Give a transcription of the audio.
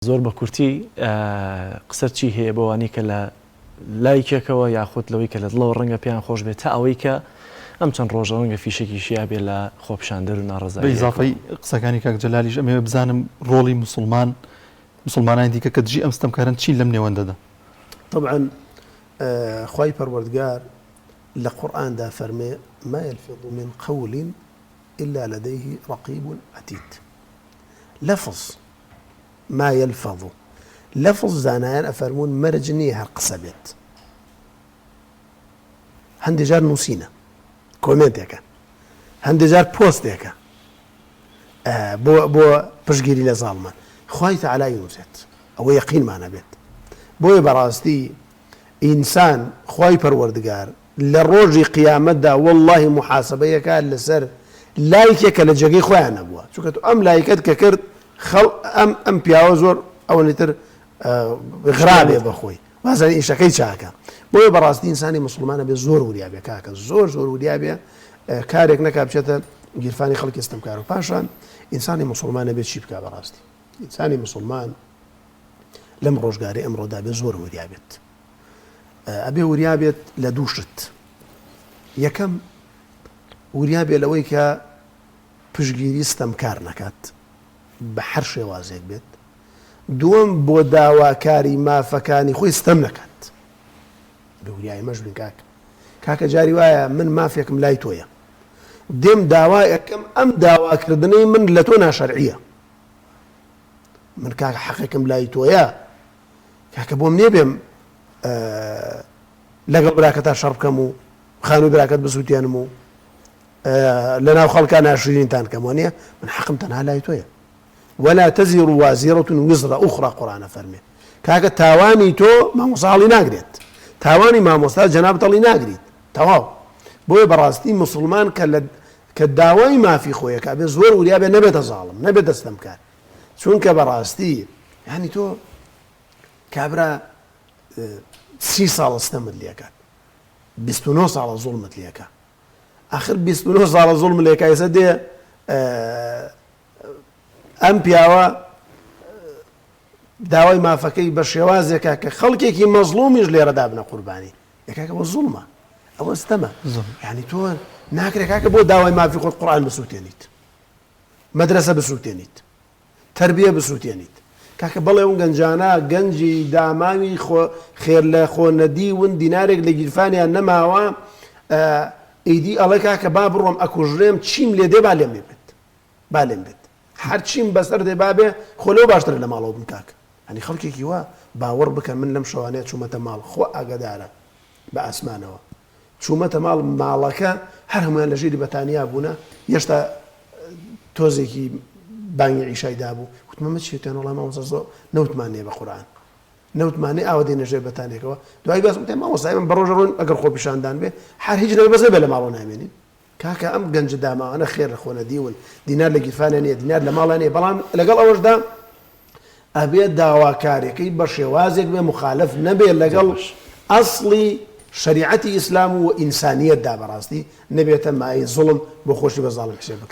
زۆر بە کورتی قسە چی هەیە بەوانی کە لە لایکێکەوە یاخود لەوەی کە لە دڵەوە ڕەنگە پێیان خۆش بێت تا ئەوەی کە ئەم چەند ڕۆژە ڕەنگە فیشێکیشیا بێت لە خۆپیشاندن و ناڕەزایی. بەئیزافەی قسەکانی کاک جەلالیش ئەمەوێ بزانم ڕۆڵی مسلمانانی دیکە کە دژی ئەم ستەمکارن چی لەم نێوەندەدا؟ طبعا خوای پەروەردگار لە قورئاندا فەرمێ ما يلفظ من قول إلا لديه رقيب عتيد. لفظ ما يلفظ لفظ زانایان ئەفەرمون مەرج نییە هەر قسە بێت. هەندێک جار نووسینە کۆمنتێکە، هەندێک جار پۆستێکە بۆ پشتگیری لە زاڵمان، خوای تەعالا نووسێت، ئەوە یەقینمانە بێت. بۆیە بەڕاستی ئینسان خوای پەروەردگار لە ڕۆژی قیامەتدا وەڵڵاهی محاسەبەیەکە لەسەر لایکێکە لە جێگەی خۆیان نەبووە، چونکە تو ئەم لایکەت کە کرد ئەم پیاوە زۆر ئەوەنیتر غرابێ بەخۆی وازانی ئیشەکەی چاکە. بۆیە بەڕاستی ئینسانی مسلمانە بێ زۆر وریابێ کاکە، زۆر وریابێ کارێک نەکا بچێتە گیرفانی خەڵکی ستەمکار و پاشان ئینسانی مسلمانە بێت چی بکا. بەڕاستی ئینسانی مسلمان لەم ڕۆژگاری ئەمڕۆدا بێ زۆر وریابێت، ئەبێ وریابێت لە دوو شت. یەکەم وریابێ لەوەی کە پشتگیری ستەمکار نەکات بە هەر شێوازێک بێت. دووەم بۆ داواکاری مافەکانی خۆی ستەم نەکات. بە وریایی مەژبین کاکە جاری وایە من مافێکم لای تۆیە، دێم داوا یەکەم ئەم داواکردنەی من لە تۆ ناشەرعیە، من کاکە حەقێکم لای تۆیە، کاکە بۆم نێ بێم لەگەڵ براکەتا شەڕ بکەم و خانووی براکەت بسووتێنم و لە ناو خەڵکا ناشرینتان کەم، وانە من حەقم تەنها لای تۆیە. ولا تزر وازرة وزر أخرى قرآن فەرمێ. کاکە تاوانی تۆ مامۆستاڵی ناگرێت، تاوانی مامۆستا جەنابتەڵی ناگریت. تەواو. بۆیە بەڕاستی مسلمان کە داوای مافی خۆیە کە بێ زۆر وریابێ نەبێتە زاڵم، نەبێتە ستەمکار، چونکە بەڕاستی یعنی تۆ کابرا 30 ساڵ ستەمت لێکات، 29 ساڵە زوڵمت لێکە، آخر 29 ساڵە زوڵم لێکە، ئێستا دێ ئەم پیاوە داوای مافەکەی بە شێوازێکە کە خەڵکێکی مەزلومیش لێرەدا بنە قوربانی، یەکاکە بۆ زوڵمە، ئەوە ستەمە. یعنی تۆ ناکرێت کاکە بۆ داوای مافی خۆت قورئان بسووتێنیت، مەدرسە بسووتێنیت، تەربیە بسووتێنیت. کاکە بەڵێ ئەو گەنجانە گەنجی داماوی خێر لە خۆنەدی ون دینارێک لە گیرفانیان نەماوە، ئیدی ئەڵێ کاکە با بڕۆم ئەکوژرێم چیم لێ دێ با لێم بێت، با لێم بێت، هەر چیم بەسەر دێ بابێ خۆ لەو باشتر لە ماڵەوە بم کاکە. هەنی خەڵکێکی وە باوەڕ بکەن من لەم شەوانەیە چوومەتە ماڵ، خۆ ئاگادارە بە ئاسمانەوە چوومەتە ماڵ، ماڵەکە هەر هەمویان لە ژێری بەتانیا بوونە، هێشتا تۆزێکی بانگی عیشایدا بوو، وتمەمە چێتیان وەڵام مامۆستا نەوتمانێ بە قورئان، نەوتمانێ ئاوا دێنە ژێر بەتانێکەوە. دوای باس وتێ مامۆستا من بە ڕۆژە ڕۆن ئەگەر خۆپیشاندان بێ هەر هیچ لەوێ بەسێ بێ لە ماڵەوە نامێنین. کاکە ئەم گەنج داماوانە خێر لە خۆنەدیون، دینار لە گیرفانیان نییە، دینار لە ماڵیان نییە، بەڵام لەگەڵ ئەوەشدا ئەبێت داواکارێکەی بە شێوازێک بێ مخالف نەبێت لەگەڵ ئەسڵی شریعەتی ئیسلام و ئینسانیەتدا، بەڕاستی نەبێتە مای زوڵم بۆ خۆشی بە زاڵم حسێب بکرێت.